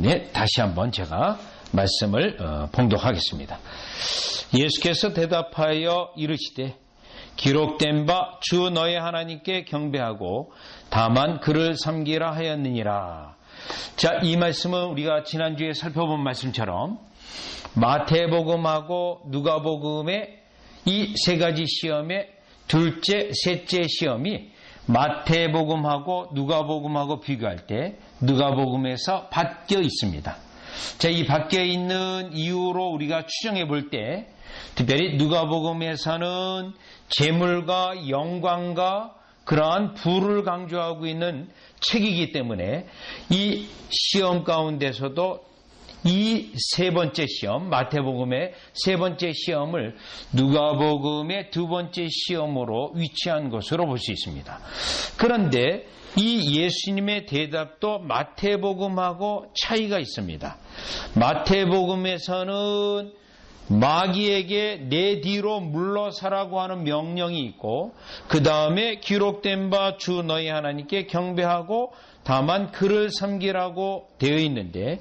네, 다시 한번 제가 말씀을 봉독하겠습니다. 예수께서 대답하여 이르시되 기록된 바 주 너의 하나님께 경배하고 다만 그를 섬기라 하였느니라. 자, 이 말씀은 우리가 지난주에 살펴본 말씀처럼 마태복음하고 누가복음의 이 세 가지 시험의 둘째, 셋째 시험이 마태복음하고 누가복음하고 비교할 때 누가복음에서 바뀌어 있습니다. 자, 이 바뀌어 있는 이유로 우리가 추정해 볼 때 특별히 누가복음에서는 재물과 영광과 그러한 부를 강조하고 있는 책이기 때문에 이 시험 가운데서도 이 세 번째 시험, 마태복음의 세 번째 시험을 누가복음의 두 번째 시험으로 위치한 것으로 볼 수 있습니다. 그런데 이 예수님의 대답도 마태복음하고 차이가 있습니다. 마태복음에서는 마귀에게 내 뒤로 물러서라고 하는 명령이 있고 그 다음에 기록된 바 주 너희 하나님께 경배하고 다만 그를 섬기라고 되어 있는데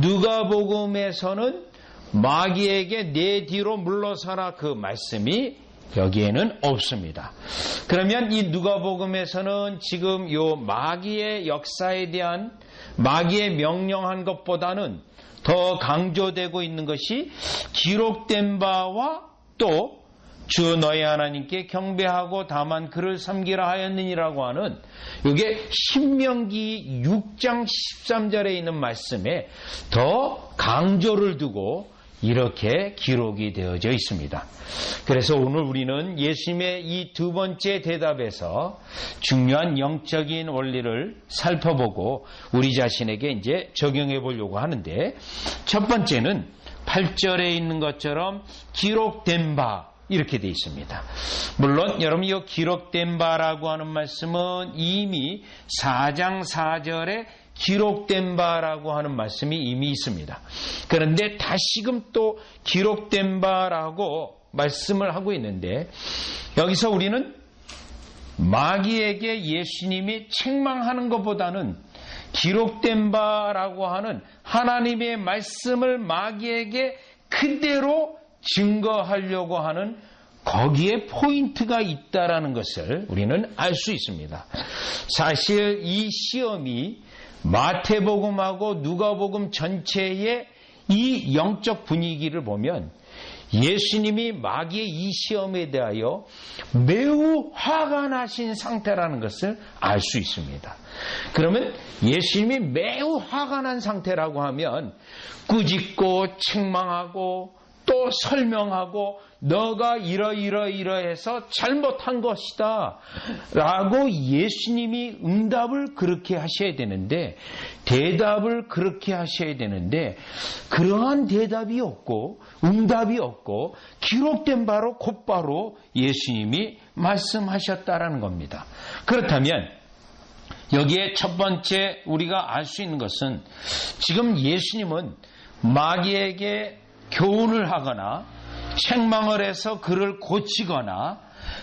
누가복음에서는 마귀에게 내 뒤로 물러서라 그 말씀이 여기에는 없습니다. 그러면 이 누가복음에서는 지금 요 마귀의 역사에 대한 마귀의 명령한 것보다는 더 강조되고 있는 것이 기록된 바와 또 주 너희 하나님께 경배하고 다만 그를 섬기라 하였느니라고 하는 이게 신명기 6장 13절에 있는 말씀에 더 강조를 두고 이렇게 기록이 되어져 있습니다. 그래서 오늘 우리는 예수님의 이 두 번째 대답에서 중요한 영적인 원리를 살펴보고 우리 자신에게 이제 적용해 보려고 하는데 첫 번째는 8절에 있는 것처럼 기록된 바 이렇게 되어 있습니다. 물론 여러분 이 기록된 바라고 하는 말씀은 이미 4장 4절에 기록된 바라고 하는 말씀이 이미 있습니다. 그런데 다시금 또 기록된 바라고 말씀을 하고 있는데 여기서 우리는 마귀에게 예수님이 책망하는 것보다는 기록된 바라고 하는 하나님의 말씀을 마귀에게 그대로 증거하려고 하는 거기에 포인트가 있다라는 것을 우리는 알 수 있습니다. 사실 이 시험이 마태복음하고 누가복음 전체의 이 영적 분위기를 보면 예수님이 마귀의 이 시험에 대하여 매우 화가 나신 상태라는 것을 알 수 있습니다. 그러면 예수님이 매우 화가 난 상태라고 하면 꾸짖고 책망하고 또 설명하고 너가 이러해서 잘못한 것이다 라고 예수님이 응답을 그렇게 하셔야 되는데 대답을 그렇게 하셔야 되는데 그러한 대답이 없고 응답이 없고 기록된 바로 곧바로 예수님이 말씀하셨다라는 겁니다. 그렇다면 여기에 첫 번째 우리가 알 수 있는 것은 지금 예수님은 마귀에게 교훈을 하거나 책망을 해서 그를 고치거나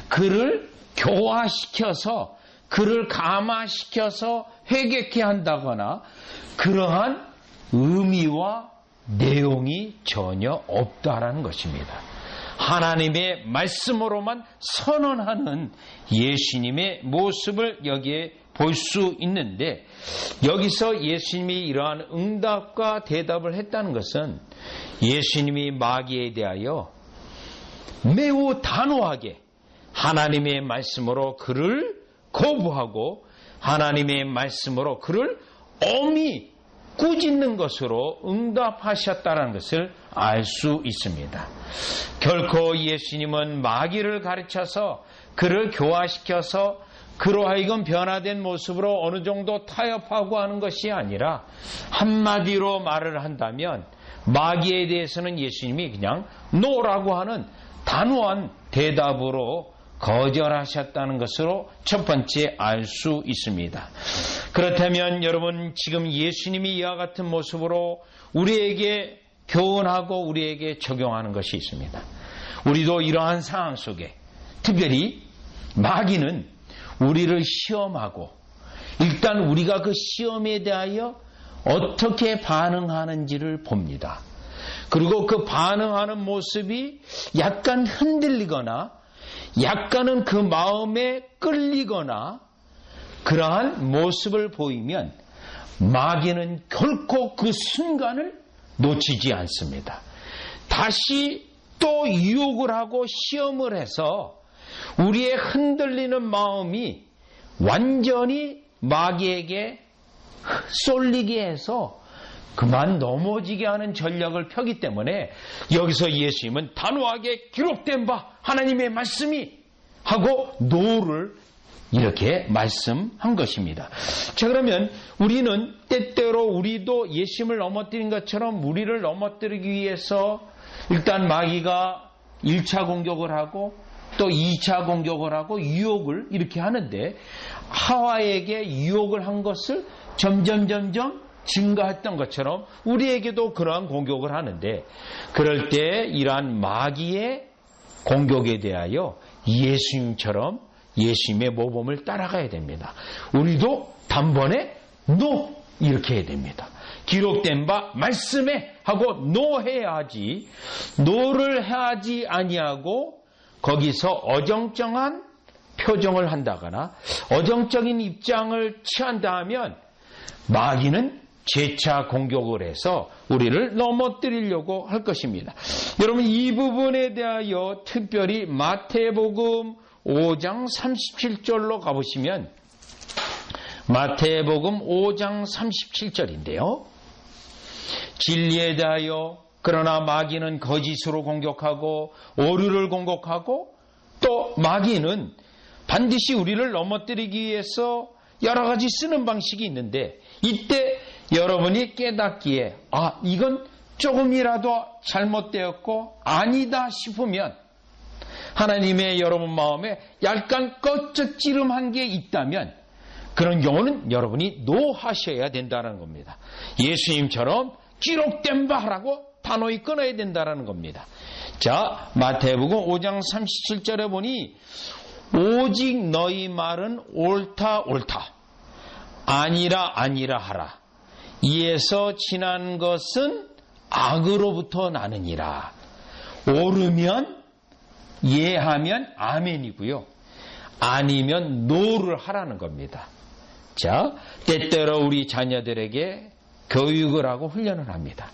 그를 교화시켜서 그를 감화시켜서 회개케 한다거나 그러한 의미와 내용이 전혀 없다라는 것입니다. 하나님의 말씀으로만 선언하는 예수님의 모습을 여기에 볼 수 있는데 여기서 예수님이 이러한 응답과 대답을 했다는 것은 예수님이 마귀에 대하여 매우 단호하게 하나님의 말씀으로 그를 거부하고 하나님의 말씀으로 그를 엄히 꾸짖는 것으로 응답하셨다는 것을 알 수 있습니다. 결코 예수님은 마귀를 가르쳐서 그를 교화시켜서 그로 하여금 변화된 모습으로 어느 정도 타협하고 하는 것이 아니라 한마디로 말을 한다면 마귀에 대해서는 예수님이 그냥 노라고 하는 단호한 대답으로 거절하셨다는 것으로 첫 번째 알 수 있습니다. 그렇다면 여러분 지금 예수님이 이와 같은 모습으로 우리에게 교훈하고 우리에게 적용하는 것이 있습니다. 우리도 이러한 상황 속에 특별히 마귀는 우리를 시험하고 일단 우리가 그 시험에 대하여 어떻게 반응하는지를 봅니다. 그리고 그 반응하는 모습이 약간 흔들리거나 약간은 그 마음에 끌리거나 그러한 모습을 보이면 마귀는 결코 그 순간을 놓치지 않습니다. 다시 또 유혹을 하고 시험을 해서 우리의 흔들리는 마음이 완전히 마귀에게 쏠리게 해서 그만 넘어지게 하는 전략을 펴기 때문에 여기서 예수님은 단호하게 기록된 바 하나님의 말씀이 하고 노를 이렇게 말씀한 것입니다. 자, 그러면 우리는 때때로 우리도 예수님을 넘어뜨린 것처럼 우리를 넘어뜨리기 위해서 일단 마귀가 1차 공격을 하고 또 2차 공격을 하고 유혹을 이렇게 하는데 하와에게 유혹을 한 것을 점점 증가했던 것처럼 우리에게도 그러한 공격을 하는데 그럴 때 이러한 마귀의 공격에 대하여 예수님처럼 예수님의 모범을 따라가야 됩니다. 우리도 단번에 노 이렇게 해야 됩니다. 기록된 바 말씀에 하고 노 해야지 노를 하지 아니하고 거기서 어정쩡한 표정을 한다거나 어정적인 입장을 취한다 하면 마귀는 재차 공격을 해서 우리를 넘어뜨리려고 할 것입니다. 여러분 이 부분에 대하여 특별히 마태복음 5장 37절로 가보시면 마태복음 5장 37절인데요. 진리에 대하여 그러나 마귀는 거짓으로 공격하고 오류를 공격하고 또 마귀는 반드시 우리를 넘어뜨리기 위해서 여러 가지 쓰는 방식이 있는데 이때 여러분이 깨닫기에 이건 조금이라도 잘못되었고 아니다 싶으면 하나님의 여러분 마음에 약간 껍질찌름한 게 있다면 그런 경우는 여러분이 노하셔야 된다는 겁니다. 예수님처럼 기록된 바 하라고 단호히 끊어야 된다는 겁니다. 자, 마태복음 5장 37절에 보니 오직 너희 말은 옳다 아니라 하라. 이에서 지난 것은 악으로부터 나느니라. 옳으면 예하면 아멘이고요. 아니면 노를 하라는 겁니다. 자, 때때로 우리 자녀들에게 교육을 하고 훈련을 합니다.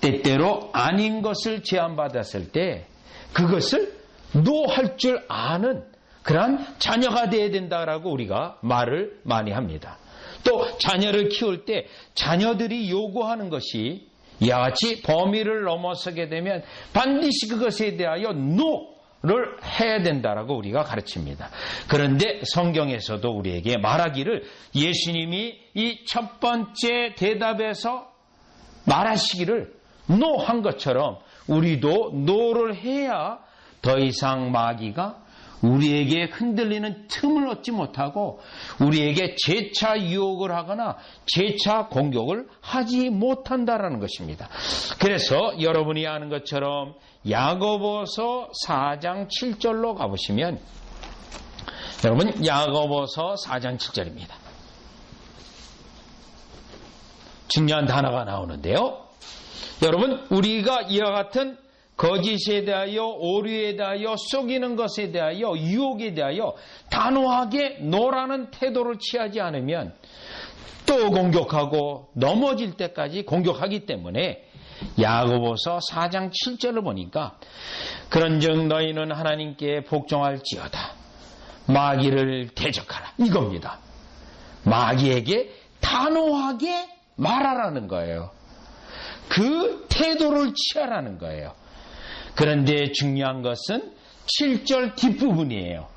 때때로 아닌 것을 제안받았을 때 그것을 노할 줄 아는 그러한 자녀가 되어야 된다라고 우리가 말을 많이 합니다. 또 자녀를 키울 때 자녀들이 요구하는 것이 이와 같이 범위를 넘어서게 되면 반드시 그것에 대하여 노를 해야 된다라고 우리가 가르칩니다. 그런데 성경에서도 우리에게 말하기를 예수님이 이 첫 번째 대답에서 말하시기를 노한 것처럼 우리도 노를 해야 더 이상 마귀가 우리에게 흔들리는 틈을 얻지 못하고 우리에게 재차 유혹을 하거나 재차 공격을 하지 못한다라는 것입니다. 그래서 여러분이 아는 것처럼 야고보서 4장 7절로 가보시면 여러분 야고보서 4장 7절입니다. 중요한 단어가 나오는데요. 여러분 우리가 이와 같은 거짓에 대하여 오류에 대하여 속이는 것에 대하여 유혹에 대하여 단호하게 노라는 태도를 취하지 않으면 또 공격하고 넘어질 때까지 공격하기 때문에 야고보서 4장 7절을 보니까 그런즉 너희는 하나님께 복종할지어다 마귀를 대적하라 이겁니다. 마귀에게 단호하게 말하라는 거예요. 그 태도를 취하라는 거예요. 그런데 중요한 것은 7절 뒷부분이에요.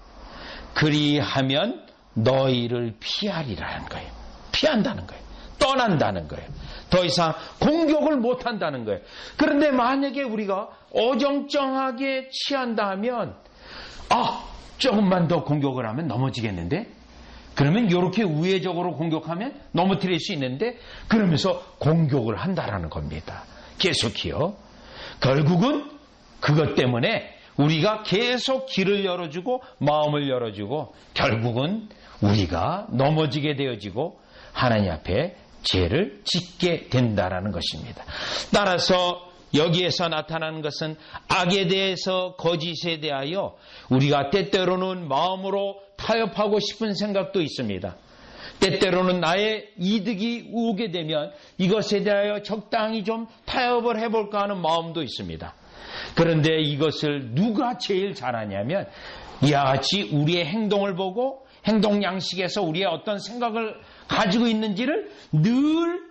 그리하면 너희를 피하리라는 거예요. 피한다는 거예요. 떠난다는 거예요. 더 이상 공격을 못한다는 거예요. 그런데 만약에 우리가 어정쩡하게 취한다 하면 조금만 더 공격을 하면 넘어지겠는데? 그러면 이렇게 우회적으로 공격하면 넘어뜨릴 수 있는데 그러면서 공격을 한다라는 겁니다. 계속해요. 결국은 그것 때문에 우리가 계속 길을 열어주고 마음을 열어주고 결국은 우리가 넘어지게 되어지고 하나님 앞에 죄를 짓게 된다라는 것입니다. 따라서 여기에서 나타나는 것은 악에 대해서 거짓에 대하여 우리가 때때로는 마음으로 타협하고 싶은 생각도 있습니다. 때때로는 나의 이득이 오게 되면 이것에 대하여 적당히 좀 타협을 해볼까 하는 마음도 있습니다. 그런데 이것을 누가 제일 잘하냐면 이와 같이 우리의 행동을 보고 행동 양식에서 우리의 어떤 생각을 가지고 있는지를 늘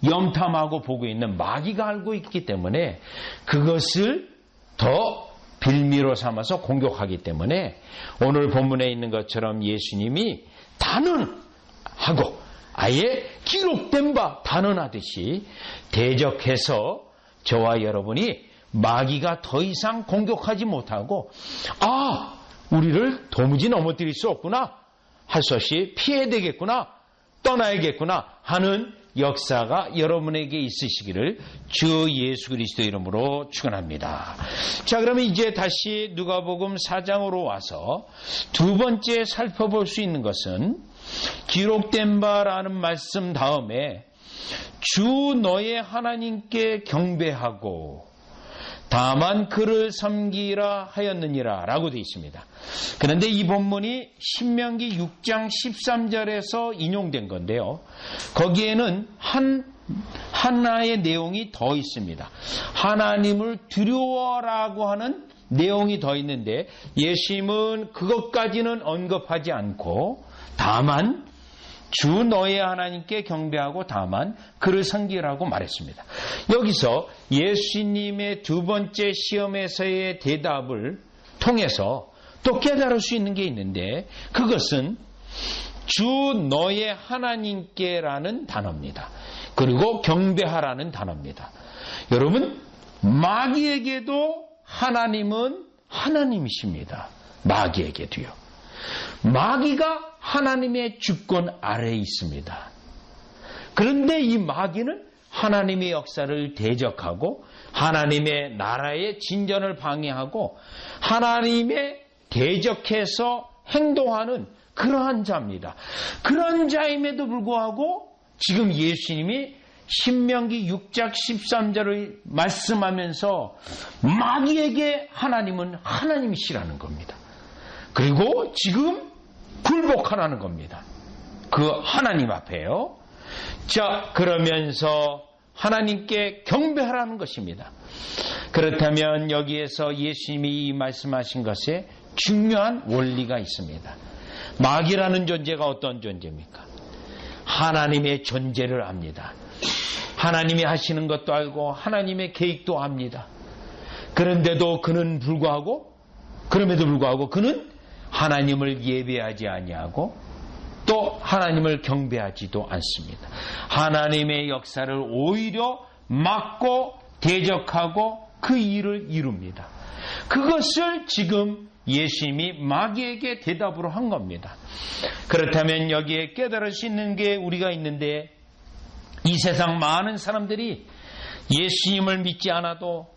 염탐하고 보고 있는 마귀가 알고 있기 때문에 그것을 더 빌미로 삼아서 공격하기 때문에 오늘 본문에 있는 것처럼 예수님이 단언하고 아예 기록된 바 단언하듯이 대적해서 저와 여러분이 마귀가 더 이상 공격하지 못하고 우리를 도무지 넘어뜨릴 수 없구나, 할 수 없이 피해야 되겠구나, 떠나야겠구나 하는 역사가 여러분에게 있으시기를 주 예수 그리스도 이름으로 축원합니다. 자, 그러면 이제 다시 누가복음 4장으로 와서 두 번째 살펴볼 수 있는 것은 기록된 바라는 말씀 다음에 주 너의 하나님께 경배하고 다만 그를 섬기라 하였느니라 라고 되어 있습니다. 그런데 이 본문이 신명기 6장 13절에서 인용된 건데요. 거기에는 하나의 내용이 더 있습니다. 하나님을 두려워라고 하는 내용이 더 있는데 예수님은 그것까지는 언급하지 않고 다만 주 너의 하나님께 경배하고 다만 그를 섬기라고 말했습니다. 여기서 예수님의 두 번째 시험에서의 대답을 통해서 또 깨달을 수 있는 게 있는데 그것은 주 너의 하나님께라는 단어입니다. 그리고 경배하라는 단어입니다. 여러분, 마귀에게도 하나님은 하나님이십니다. 마귀에게도요. 마귀가 하나님의 주권 아래에 있습니다. 그런데 이 마귀는 하나님의 역사를 대적하고 하나님의 나라의 진전을 방해하고 하나님의 대적해서 행동하는 그러한 자입니다. 그런 자임에도 불구하고 지금 예수님이 신명기 6장 13절을 말씀하면서 마귀에게 하나님은 하나님이시라는 겁니다. 그리고 지금 굴복하라는 겁니다. 그 하나님 앞에요. 자, 그러면서 하나님께 경배하라는 것입니다. 그렇다면 여기에서 예수님이 말씀하신 것에 중요한 원리가 있습니다. 마귀라는 존재가 어떤 존재입니까? 하나님의 존재를 압니다. 하나님이 하시는 것도 알고 하나님의 계획도 압니다. 그런데도 그럼에도 불구하고 그는 하나님을 예배하지 아니하고 또 하나님을 경배하지도 않습니다. 하나님의 역사를 오히려 막고 대적하고 그 일을 이룹니다. 그것을 지금 예수님이 마귀에게 대답으로 한 겁니다. 그렇다면 여기에 깨달을 수 있는 게 우리가 있는데 이 세상 많은 사람들이 예수님을 믿지 않아도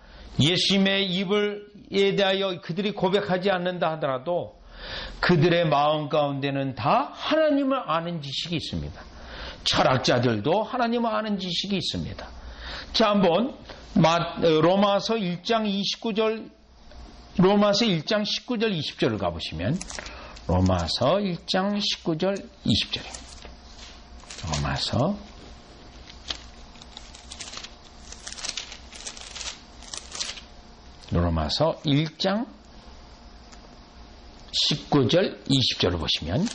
예수님의 입에 대하여 그들이 고백하지 않는다 하더라도 그들의 마음 가운데는 다 하나님을 아는 지식이 있습니다. 철학자들도 하나님을 아는 지식이 있습니다. 자, 한번 로마서 1장 19절 20절을 가보시면 로마서 1장 19절 20절입니다. 로마서 1장 19절 20절을 보시면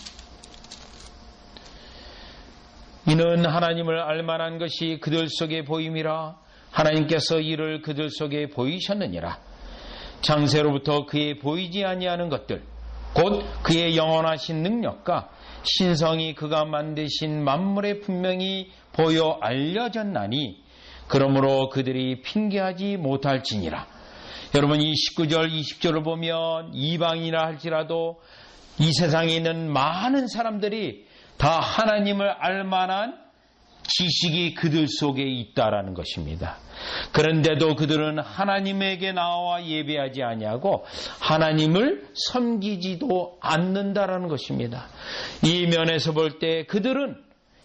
이는 하나님을 알만한 것이 그들 속에 보임이라 하나님께서 이를 그들 속에 보이셨느니라. 창세로부터 그의 보이지 아니하는 것들 곧 그의 영원하신 능력과 신성이 그가 만드신 만물에 분명히 보여 알려졌나니 그러므로 그들이 핑계하지 못할지니라. 여러분, 이 19절 20절을 보면 이방이라 할지라도 이 세상에 있는 많은 사람들이 다 하나님을 알만한 지식이 그들 속에 있다라는 것입니다. 그런데도 그들은 하나님에게 나와 예배하지 아니하고 하나님을 섬기지도 않는다라는 것입니다. 이 면에서 볼 때 그들은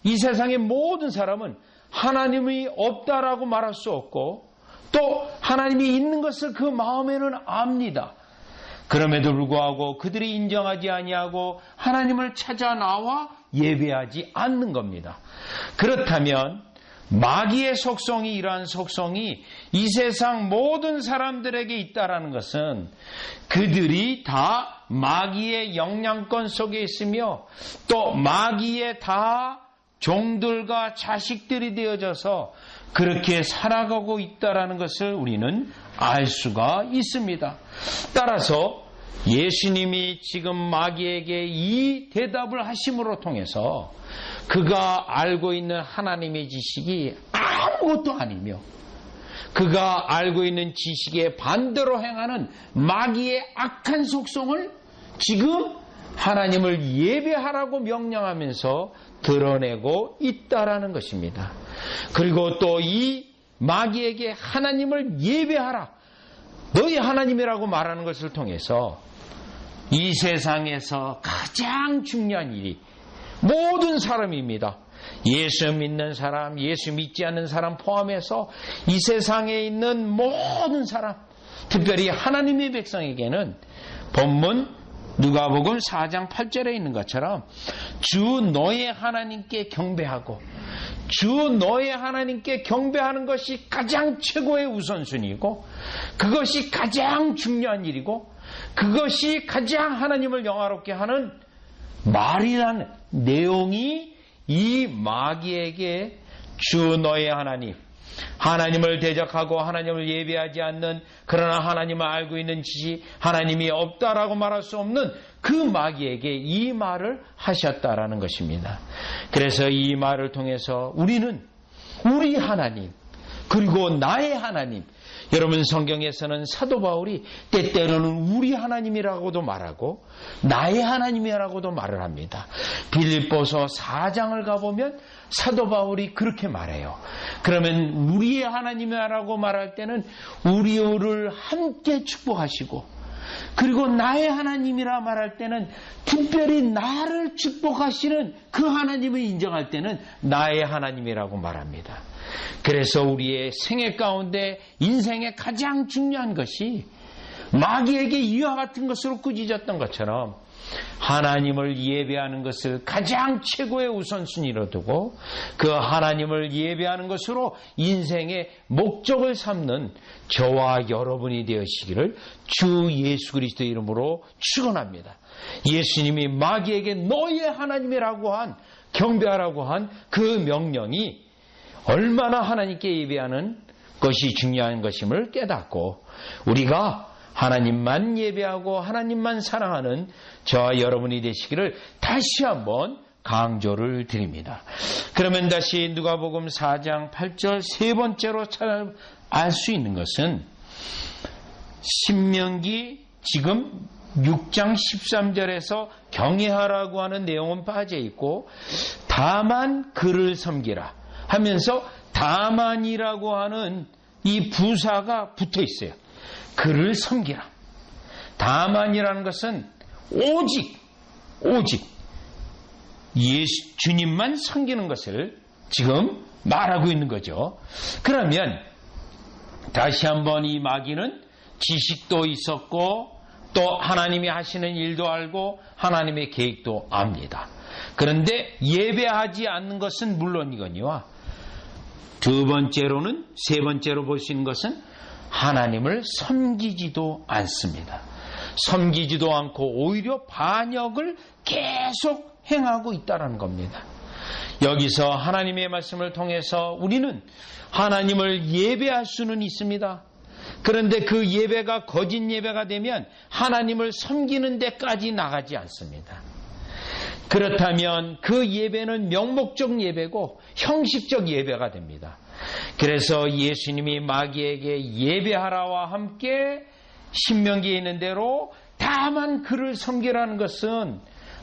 이 세상의 모든 사람은 하나님이 없다라고 말할 수 없고 또 하나님이 있는 것을 그 마음에는 압니다. 그럼에도 불구하고 그들이 인정하지 아니하고 하나님을 찾아 나와 예배하지 않는 겁니다. 그렇다면 마귀의 속성이 이러한 속성이 이 세상 모든 사람들에게 있다라는 것은 그들이 다 마귀의 영향권 속에 있으며 또 마귀의 다 종들과 자식들이 되어져서 그렇게 살아가고 있다라는 것을 우리는 알 수가 있습니다. 따라서 예수님이 지금 마귀에게 이 대답을 하심으로 통해서 그가 알고 있는 하나님의 지식이 아무것도 아니며 그가 알고 있는 지식에 반대로 행하는 마귀의 악한 속성을 지금 하나님을 예배하라고 명령하면서 드러내고 있다라는 것입니다. 그리고 또 이 마귀에게 하나님을 예배하라, 너희 하나님이라고 말하는 것을 통해서 이 세상에서 가장 중요한 일이 모든 사람입니다. 예수 믿는 사람, 예수 믿지 않는 사람 포함해서 이 세상에 있는 모든 사람, 특별히 하나님의 백성에게는 본문 누가복음 4장 8절에 있는 것처럼 주 너의 하나님께 경배하고 주 너의 하나님께 경배하는 것이 가장 최고의 우선순위이고 그것이 가장 중요한 일이고 그것이 가장 하나님을 영화롭게 하는 말이라는 내용이 이 마귀에게 주 너의 하나님, 하나님을 대적하고 하나님을 예배하지 않는 그러나 하나님을 알고 있는 지식, 하나님이 없다라고 말할 수 없는 그 마귀에게 이 말을 하셨다라는 것입니다. 그래서 이 말을 통해서 우리는 우리 하나님 그리고 나의 하나님, 여러분 성경에서는 사도 바울이 때때로는 우리 하나님이라고도 말하고 나의 하나님이라고도 말을 합니다. 빌립보서 4장을 가보면 사도 바울이 그렇게 말해요. 그러면 우리의 하나님이라고 말할 때는 우리를 함께 축복하시고 그리고 나의 하나님이라 말할 때는 특별히 나를 축복하시는 그 하나님을 인정할 때는 나의 하나님이라고 말합니다. 그래서 우리의 생애 가운데 인생의 가장 중요한 것이 마귀에게 이와 같은 것으로 꾸짖었던 것처럼 하나님을 예배하는 것을 가장 최고의 우선순위로 두고 그 하나님을 예배하는 것으로 인생의 목적을 삼는 저와 여러분이 되시기를 주 예수 그리스도의 이름으로 축원합니다. 예수님이 마귀에게 너의 하나님이라고 한 경배하라고 한 그 명령이 얼마나 하나님께 예배하는 것이 중요한 것임을 깨닫고 우리가 하나님만 예배하고 하나님만 사랑하는 저와 여러분이 되시기를 다시 한번 강조를 드립니다. 그러면 다시 누가복음 4장 8절 세 번째로 알 수 있는 것은 신명기 지금 6장 13절에서 경외하라고 하는 내용은 빠져 있고 다만 그를 섬기라 하면서 다만이라고 하는 이 부사가 붙어 있어요. 그를 섬기라. 다만이라는 것은 오직 주님만 섬기는 것을 지금 말하고 있는 거죠. 그러면 다시 한번 이 마귀는 지식도 있었고 또 하나님이 하시는 일도 알고 하나님의 계획도 압니다. 그런데 예배하지 않는 것은 물론이거니와 두 번째로는 세 번째로 볼 수 있는 것은 하나님을 섬기지도 않습니다. 섬기지도 않고 오히려 반역을 계속 행하고 있다는 겁니다. 여기서 하나님의 말씀을 통해서 우리는 하나님을 예배할 수는 있습니다. 그런데 그 예배가 거짓 예배가 되면 하나님을 섬기는 데까지 나가지 않습니다. 그렇다면 그 예배는 명목적 예배고 형식적 예배가 됩니다. 그래서 예수님이 마귀에게 예배하라와 함께 신명기에 있는 대로 다만 그를 섬기라는 것은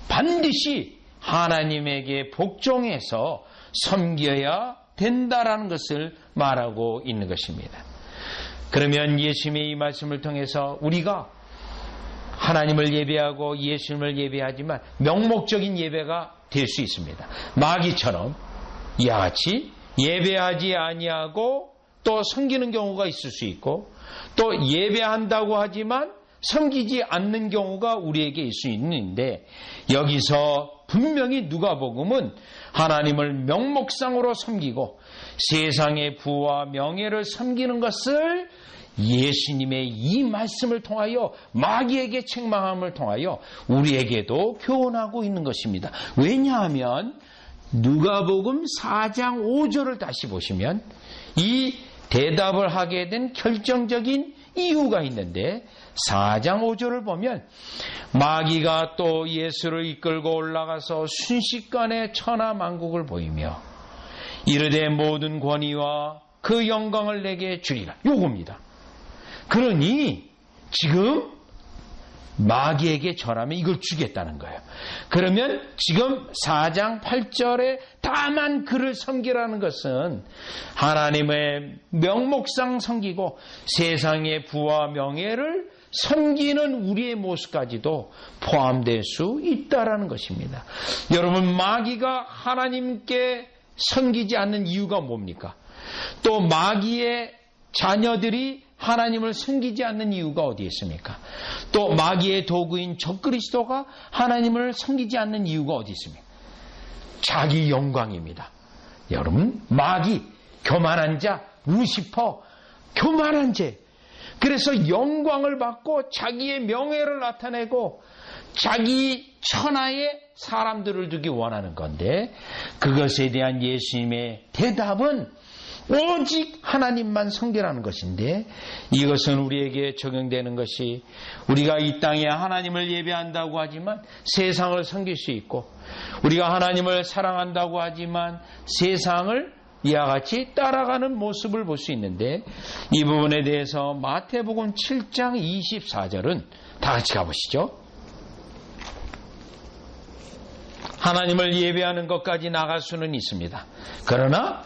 반드시 하나님에게 복종해서 섬겨야 된다라는 것을 말하고 있는 것입니다. 그러면 예수님의 이 말씀을 통해서 우리가 하나님을 예배하고 예수님을 예배하지만 명목적인 예배가 될 수 있습니다. 마귀처럼 이와 같이 예배하지 아니하고 또 섬기는 경우가 있을 수 있고, 또 예배한다고 하지만 섬기지 않는 경우가 우리에게 있을 수 있는데, 여기서 분명히 누가복음은 하나님을 명목상으로 섬기고 세상의 부와 명예를 섬기는 것을 예수님의 이 말씀을 통하여, 마귀에게 책망함을 통하여 우리에게도 교훈하고 있는 것입니다. 왜냐하면 누가복음 4장 5절을 다시 보시면 이 대답을 하게 된 결정적인 이유가 있는데, 4장 5절을 보면 마귀가 또 예수를 이끌고 올라가서 순식간에 천하만국을 보이며 이르되 모든 권위와 그 영광을 내게 주리라. 요겁니다. 그러니 지금 마귀에게 절하면 이걸 주겠다는 거예요. 그러면 지금 4장 8절에 다만 그를 섬기라는 것은 하나님의 명목상 섬기고 세상의 부와 명예를 섬기는 우리의 모습까지도 포함될 수 있다라는 것입니다. 여러분, 마귀가 하나님께 섬기지 않는 이유가 뭡니까? 또 마귀의 자녀들이 하나님을 섬기지 않는 이유가 어디에 있습니까? 또 마귀의 도구인 적그리스도가 하나님을 섬기지 않는 이유가 어디 있습니까? 자기 영광입니다. 여러분, 마귀, 교만한 자, 루시퍼, 교만한 죄. 그래서 영광을 받고 자기의 명예를 나타내고 자기 천하에 사람들을 두기 원하는 건데, 그것에 대한 예수님의 대답은 오직 하나님만 섬기라는 것인데, 이것은 우리에게 적용되는 것이, 우리가 이 땅에 하나님을 예배한다고 하지만 세상을 섬길 수 있고, 우리가 하나님을 사랑한다고 하지만 세상을 이와 같이 따라가는 모습을 볼 수 있는데, 이 부분에 대해서 마태복음 7장 24절은 다 같이 가보시죠. 하나님을 예배하는 것까지 나갈 수는 있습니다. 그러나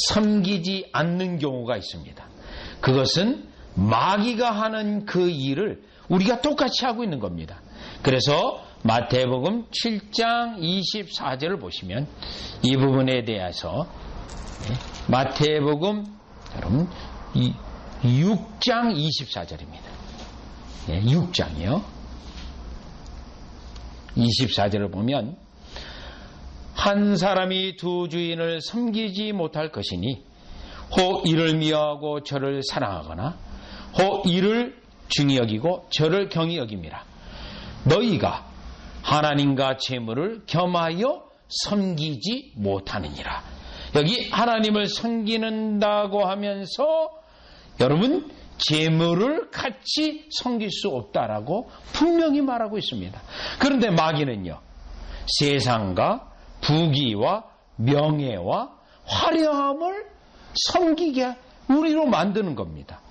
섬기지 않는 경우가 있습니다. 그것은 마귀가 하는 그 일을 우리가 똑같이 하고 있는 겁니다. 그래서 마태복음 7장 24절을 보시면 이 부분에 대해서, 마태복음 여러분 6장 24절입니다. 6장이요. 24절을 보면 한 사람이 두 주인을 섬기지 못할 것이니 혹 이를 미워하고 저를 사랑하거나 혹 이를 중히 여기고 저를 경히 여김이라. 너희가 하나님과 재물을 겸하여 섬기지 못하느니라. 여기 하나님을 섬기는다고 하면서 여러분, 재물을 같이 섬길 수 없다라고 분명히 말하고 있습니다. 그런데 마귀는요, 세상과 부귀와 명예와 화려함을 섬기게 우리로 만드는 겁니다.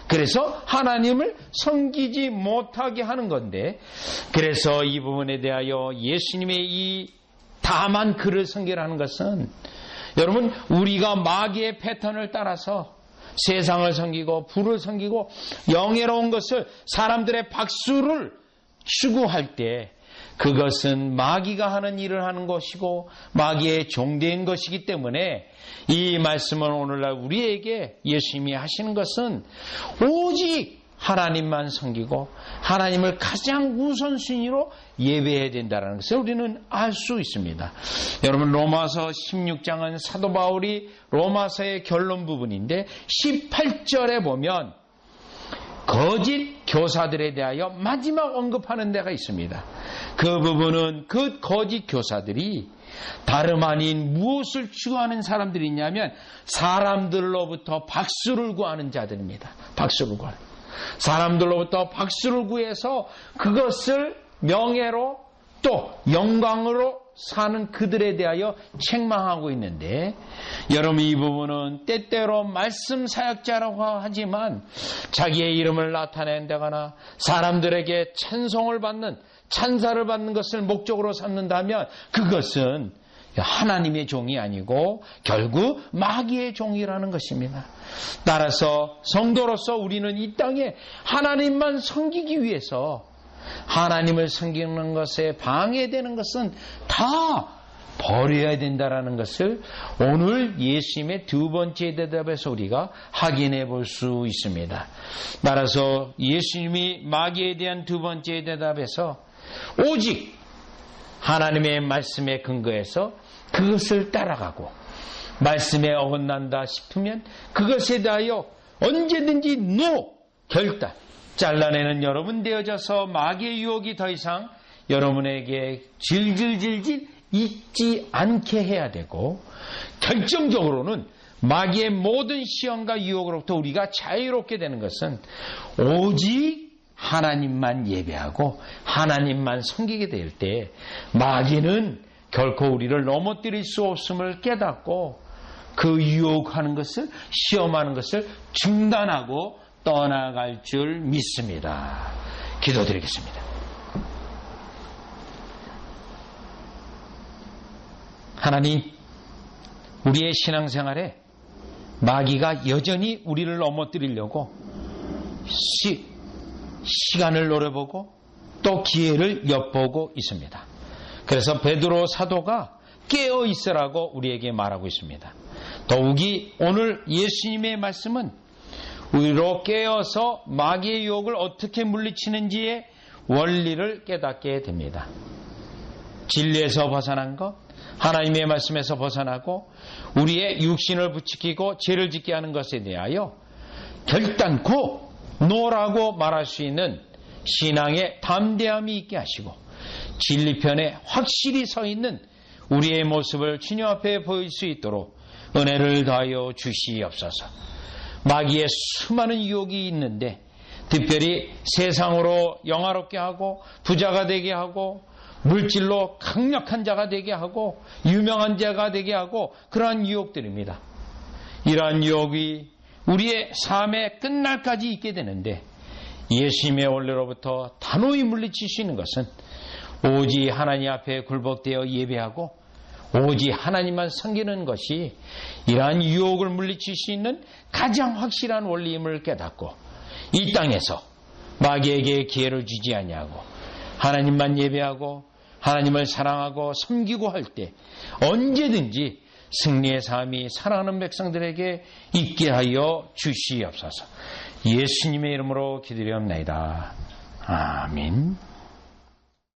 그래서 하나님을 섬기지 못하게 하는 건데, 그래서 이 부분에 대하여 예수님의 이 다만 그를 섬기라는 것은, 여러분, 우리가 마귀의 패턴을 따라서 세상을 섬기고 부를 섬기고 영예로운 것을, 사람들의 박수를 추구할 때 그것은 마귀가 하는 일을 하는 것이고 마귀의 종된 것이기 때문에, 이 말씀은 오늘날 우리에게 예수님이 하시는 것은 오직 하나님만 섬기고 하나님을 가장 우선순위로 예배해야 된다는 것을 우리는 알 수 있습니다. 여러분, 로마서 16장은 사도 바울이 로마서의 결론 부분인데 18절에 보면 거짓 교사들에 대하여 마지막 언급하는 데가 있습니다. 그 부분은 그 거짓 교사들이 다름 아닌 무엇을 추구하는 사람들이냐면 사람들로부터 박수를 구하는 자들입니다. 박수를 구하는. 사람들로부터 박수를 구해서 그것을 명예로 또 영광으로 사는 그들에 대하여 책망하고 있는데, 여러분, 이 부분은 때때로 말씀 사역자라고 하지만 자기의 이름을 나타낸다거나 사람들에게 찬송을 받는, 찬사를 받는 것을 목적으로 삼는다면 그것은 하나님의 종이 아니고 결국 마귀의 종이라는 것입니다. 따라서 성도로서 우리는 이 땅에 하나님만 섬기기 위해서 하나님을 섬기는 것에 방해되는 것은 다 버려야 된다라는 것을 오늘 예수님의 두 번째 대답에서 우리가 확인해 볼 수 있습니다. 따라서 예수님이 마귀에 대한 두 번째 대답에서 오직 하나님의 말씀에 근거해서 그것을 따라가고 말씀에 어긋난다 싶으면 그것에 대하여 언제든지 결단 잘라내는 여러분 되어져서 마귀의 유혹이 더 이상 여러분에게 질질질질 있지 않게 해야 되고, 결정적으로는 마귀의 모든 시험과 유혹으로부터 우리가 자유롭게 되는 것은 오직 하나님만 예배하고 하나님만 섬기게 될 때 마귀는 결코 우리를 넘어뜨릴 수 없음을 깨닫고 그 유혹하는 것을, 시험하는 것을 중단하고 떠나갈 줄 믿습니다. 기도드리겠습니다. 하나님, 우리의 신앙생활에 마귀가 여전히 우리를 넘어뜨리려고 시간을 노려보고 또 기회를 엿보고 있습니다. 그래서 베드로 사도가 깨어 있으라고 우리에게 말하고 있습니다. 더욱이 오늘 예수님의 말씀은 우리로 깨어서 마귀의 유혹을 어떻게 물리치는지의 원리를 깨닫게 됩니다. 진리에서 벗어난 것, 하나님의 말씀에서 벗어나고 우리의 육신을 부추기고 죄를 짓게 하는 것에 대하여 결단코 노라고 말할 수 있는 신앙의 담대함이 있게 하시고 진리편에 확실히 서 있는 우리의 모습을 주님 앞에 보일 수 있도록 은혜를 다하여 주시옵소서. 마귀의 수많은 유혹이 있는데 특별히 세상으로 영화롭게 하고 부자가 되게 하고 물질로 강력한 자가 되게 하고 유명한 자가 되게 하고 그러한 유혹들입니다. 이러한 유혹이 우리의 삶의 끝날까지 있게 되는데 예수님의 원리로부터 단호히 물리칠 수 있는 것은 오직 하나님 앞에 굴복되어 예배하고 오직 하나님만 섬기는 것이 이러한 유혹을 물리칠 수 있는 가장 확실한 원리임을 깨닫고 이 땅에서 마귀에게 기회를 주지 아니하고 하나님만 예배하고 하나님을 사랑하고 섬기고 할 때 언제든지 승리의 삶이 사랑하는 백성들에게 있게 하여 주시옵소서. 예수님의 이름으로 기도드리옵나이다. 아멘.